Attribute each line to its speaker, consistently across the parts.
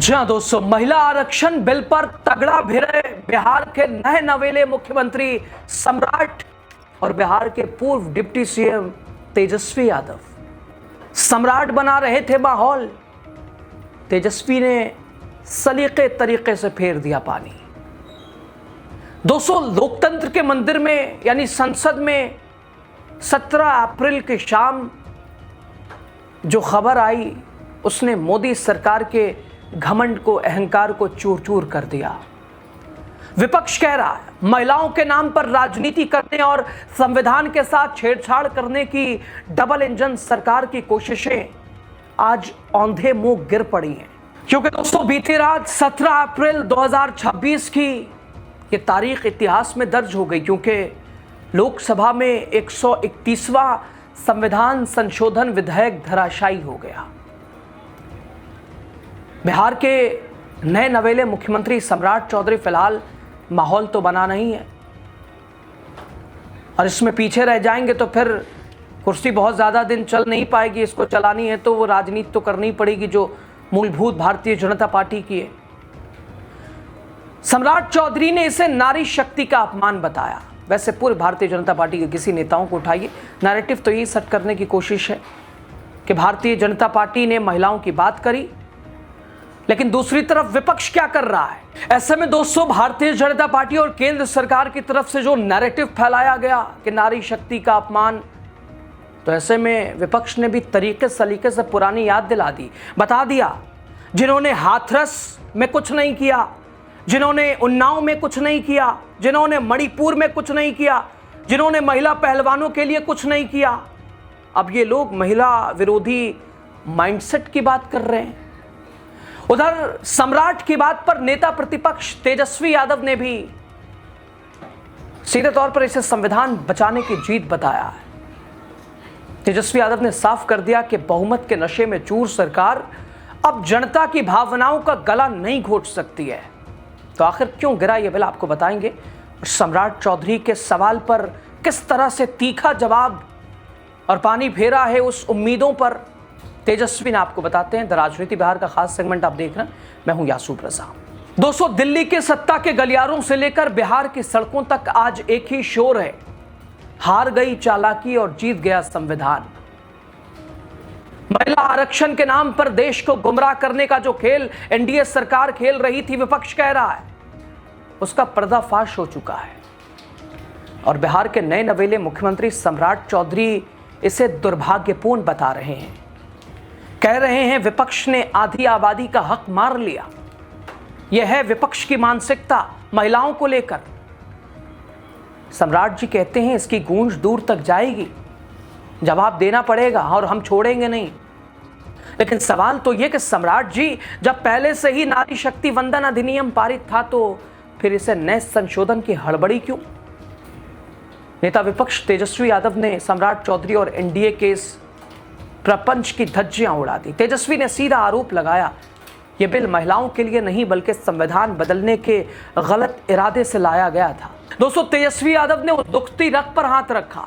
Speaker 1: जी हाँ दोस्तों, महिला आरक्षण बिल पर तगड़ा भिड़े बिहार के नए नवेले मुख्यमंत्री सम्राट और बिहार के पूर्व डिप्टी सीएम तेजस्वी यादव। सम्राट बना रहे थे माहौल, तेजस्वी ने सलीके तरीके से फेर दिया पानी। दोस्तों, लोकतंत्र के मंदिर में यानी संसद में 17 अप्रैल की शाम जो खबर आई उसने मोदी सरकार के घमंड को, अहंकार को चूर चूर कर दिया। विपक्ष कह रहा है महिलाओं के नाम पर राजनीति करने और संविधान के साथ छेड़छाड़ करने की डबल इंजन सरकार की कोशिशें आज औंधे मुंह गिर पड़ी हैं। क्योंकि दोस्तों, बीती रात 17 अप्रैल 2026 की ये तारीख इतिहास में दर्ज हो गई, क्योंकि लोकसभा में 131वां संविधान संशोधन विधेयक धराशायी हो गया। बिहार के नए नवेले मुख्यमंत्री सम्राट चौधरी फिलहाल माहौल तो बना नहीं है, और इसमें पीछे रह जाएंगे तो फिर कुर्सी बहुत ज़्यादा दिन चल नहीं पाएगी। इसको चलानी है तो वो राजनीति तो करनी पड़ेगी जो मूलभूत भारतीय जनता पार्टी की है। सम्राट चौधरी ने इसे नारी शक्ति का अपमान बताया। वैसे पूरे भारतीय जनता पार्टी के किसी नेताओं को उठाइए, नैरेटिव तो यही सेट करने की कोशिश है कि भारतीय जनता पार्टी ने महिलाओं की बात करी, लेकिन दूसरी तरफ विपक्ष क्या कर रहा है। ऐसे में दोस्तों, भारतीय जनता पार्टी और केंद्र सरकार की तरफ से जो नैरेटिव फैलाया गया कि नारी शक्ति का अपमान, तो ऐसे में विपक्ष ने भी तरीके सलीके से पुरानी याद दिला दी, बता दिया जिन्होंने हाथरस में कुछ नहीं किया, जिन्होंने उन्नाव में कुछ नहीं किया, जिन्होंने मणिपुर में कुछ नहीं किया, जिन्होंने महिला पहलवानों के लिए कुछ नहीं किया, अब ये लोग महिला विरोधी माइंडसेट की बात कर रहे हैं। उधर सम्राट की बात पर नेता प्रतिपक्ष तेजस्वी यादव ने भी सीधे तौर पर इसे संविधान बचाने की जीत बताया है। तेजस्वी यादव ने साफ कर दिया कि बहुमत के नशे में चूर सरकार अब जनता की भावनाओं का गला नहीं घोट सकती है। तो आखिर क्यों गिरा यह बिल आपको बताएंगे। सम्राट चौधरी के सवाल पर किस तरह से तीखा जवाब और पानी फेरा है उस उम्मीदों पर, तेजस्वी ने आपको बताते हैं। द राजनीति बिहार का खास सेगमेंट आप देख रहे हैं, मैं हूं यासूब रजा। दोस्तों, दिल्ली के सत्ता के गलियारों से लेकर बिहार की सड़कों तक आज एक ही शोर है, हार गई चालाकी और जीत गया संविधान। महिला आरक्षण के नाम पर देश को गुमराह करने का जो खेल एनडीए सरकार खेल रही थी, विपक्ष कह रहा है उसका पर्दाफाश हो चुका है, और बिहार के नए नवेले मुख्यमंत्री सम्राट चौधरी इसे दुर्भाग्यपूर्ण बता रहे हैं। कह रहे हैं विपक्ष ने आधी आबादी का हक मार लिया। यह है विपक्ष की मानसिकता महिलाओं को लेकर। सम्राट जी कहते हैं इसकी गूंज दूर तक जाएगी, जवाब देना पड़ेगा और हम छोड़ेंगे नहीं। लेकिन सवाल तो यह कि सम्राट जी, जब पहले से ही नारी शक्ति वंदन अधिनियम पारित था तो फिर इसे नए संशोधन की हड़बड़ी क्यों। नेता विपक्ष तेजस्वी यादव ने सम्राट चौधरी और एनडीए के इस प्रपंच की धज्जियां उड़ा दी। तेजस्वी ने सीधा आरोप लगाया यह बिल महिलाओं के लिए नहीं बल्कि संविधान बदलने के गलत इरादे से लाया गया था। दोस्तों, तेजस्वी यादव ने उस दुखती रग पर हाथ रखा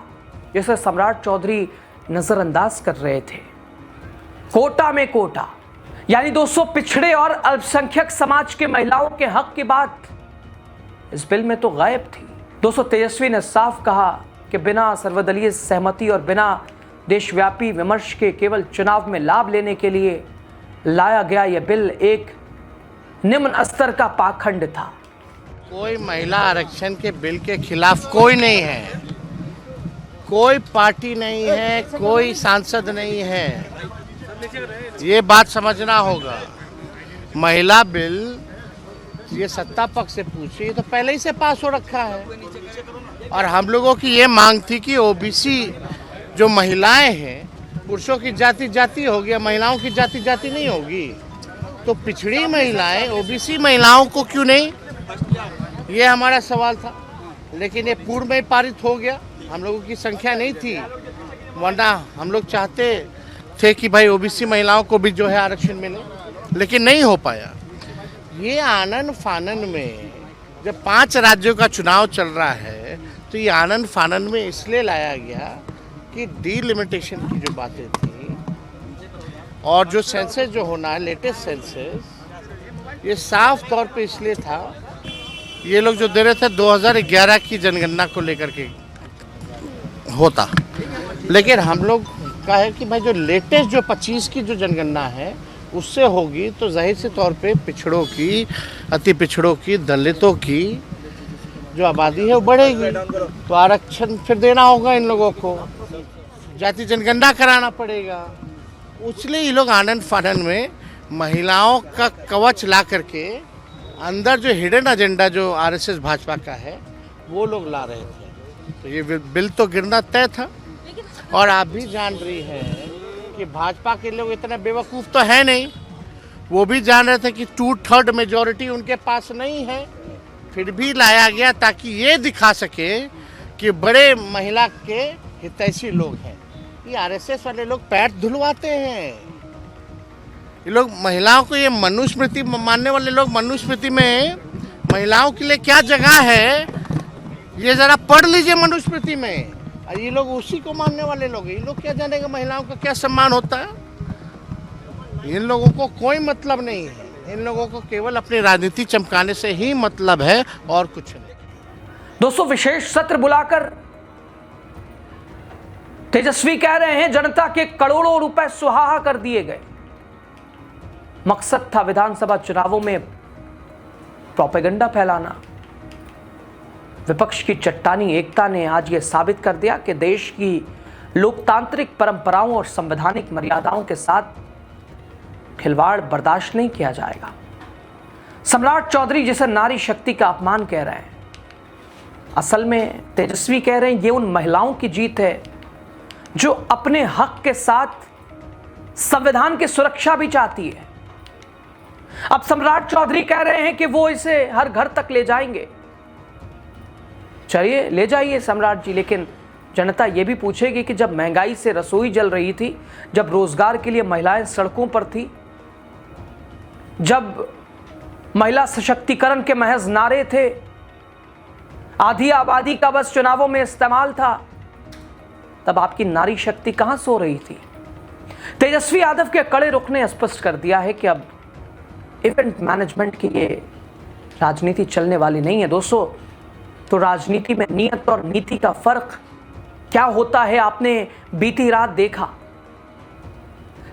Speaker 1: जिसे सम्राट चौधरी नजरअंदाज कर रहे थे। कोटा में कोटा, यानी दोस्तों पिछड़े और अल्पसंख्यक समाज के महिलाओं के हक की बात इस बिल में तो गायब थी। दोस्तों, तेजस्वी ने साफ कहा कि बिना सर्वदलीय सहमति और बिना देशव्यापी विमर्श के केवल चुनाव में लाभ लेने के लिए लाया गया यह बिल एक निम्न स्तर का पाखंड था।
Speaker 2: कोई महिला आरक्षण के बिल के खिलाफ कोई नहीं है, कोई पार्टी नहीं है, कोई सांसद नहीं है, ये बात समझना होगा। महिला बिल ये सत्ता पक्ष से पूछे, ये तो पहले ही से पास हो रखा है, और हम लोगों की ये मांग थी कि ओबीसी जो महिलाएं हैं, पुरुषों की जाति जाति होगी, महिलाओं की जाति जाति नहीं होगी, तो पिछड़ी महिलाएं ओबीसी महिलाओं को क्यों नहीं, ये हमारा सवाल था। लेकिन ये पूर्व में पारित हो गया, हम लोगों की संख्या नहीं थी, वरना हम लोग चाहते थे कि भाई ओबीसी महिलाओं को भी जो है आरक्षण मिले, लेकिन नहीं हो पाया। ये आनन फानन में जब 5 राज्यों का चुनाव चल रहा है तो ये आनन फानन में इसलिए लाया गया कि डिलिमिटेशन की जो बातें थी और जो सेंसस जो होना है, लेटेस्ट सेंसस, ये साफ तौर पे इसलिए था, ये लोग जो दे रहे थे 2011 की जनगणना को लेकर के होता, लेकिन हम लोग का है कि भाई जो लेटेस्ट जो 25 की जो जनगणना है उससे होगी तो जाहिर से तौर पे पिछड़ों की, अति पिछड़ों की, दलितों की जो आबादी है वो बढ़ेगी, तो आरक्षण फिर देना होगा इन लोगों को, जाति जनगणना कराना पड़ेगा। इसलिए ये लोग आनंद फानन में महिलाओं का कवच ला करके अंदर जो हिडन एजेंडा जो आरएसएस भाजपा का है वो लोग ला रहे थे। तो ये बिल तो गिरना तय था। और आप भी जान रही हैं कि भाजपा के लोग इतना बेवकूफ़ तो है नहीं, वो भी जान रहे थे कि 2/3 मेजॉरिटी उनके पास नहीं है, फिर भी लाया गया ताकि ये दिखा सके कि बड़े महिला के हितैषी लोग हैं। ये आरएसएस वाले लोग पैर धुलवाते हैं। ये लोग महिलाओं को, ये मनुस्मृति मानने वाले लोग, मनुस्मृति में महिलाओं के लिए क्या जगह है ये ज़रा पढ़ लीजिए मनुस्मृति में। ये लोग उसी को मानने वाले लोग हैं। ये लोग क्या जानेंगे महिलाओं का क्या सम्मान होता है। इन लोगों को कोई मतलब नहीं है, इन लोगों को केवल अपनी राजनीति चमकाने से ही मतलब है और कुछ नहीं।
Speaker 1: दोस्तों, विशेष सत्र बुलाकर तेजस्वी कह रहे हैं जनता के करोड़ों रुपए सुहाहा कर दिए गए। मकसद था विधानसभा चुनावों में प्रोपेगेंडा फैलाना। विपक्ष की चट्टानी एकता ने आज यह साबित कर दिया कि देश की लोकतांत्रिक परंपराओं और संवैधानिक मर्यादाओं के साथ खिलवाड़ बर्दाश्त नहीं किया जाएगा। सम्राट चौधरी जिसे नारी शक्ति का अपमान कह रहे हैं, असल में तेजस्वी कह रहे हैं ये उन महिलाओं की जीत है जो अपने हक के साथ संविधान की सुरक्षा भी चाहती है। अब सम्राट चौधरी कह रहे हैं कि वो इसे हर घर तक ले जाएंगे। चलिए, ले जाइए सम्राट जी, लेकिन जनता ये भी पूछेगी कि जब महंगाई से रसोई जल रही थी, जब रोजगार के लिए महिलाएं सड़कों पर थी, जब महिला सशक्तिकरण के महज नारे थे, आधी आबादी का बस चुनावों में इस्तेमाल था, तब आपकी नारी शक्ति कहां सो रही थी। तेजस्वी यादव के कड़े रुख ने स्पष्ट कर दिया है कि अब इवेंट मैनेजमेंट की ये राजनीति चलने वाली नहीं है। दोस्तों, तो राजनीति में नियत और नीति का फर्क क्या होता है आपने बीती रात देखा।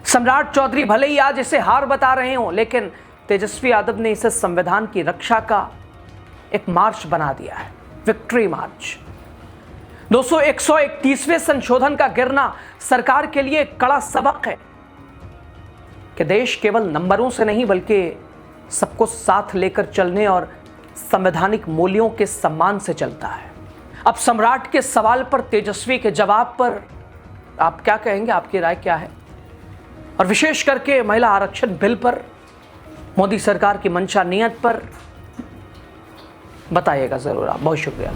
Speaker 1: सम्राट चौधरी भले ही आज इसे हार बता रहे हो, लेकिन तेजस्वी यादव ने इसे संविधान की रक्षा का एक मार्च बना दिया है, विक्ट्री मार्च। दोस्तों, 131वें संशोधन का गिरना सरकार के लिए एक कड़ा सबक है कि देश केवल नंबरों से नहीं बल्कि सबको साथ लेकर चलने और संवैधानिक मूल्यों के सम्मान से चलता है। अब सम्राट के सवाल पर, तेजस्वी के जवाब पर आप क्या कहेंगे, आपकी राय क्या है? और विशेष करके महिला आरक्षण बिल पर, मोदी सरकार की मंशा नियत पर बताइएगा जरूर आप। बहुत शुक्रिया।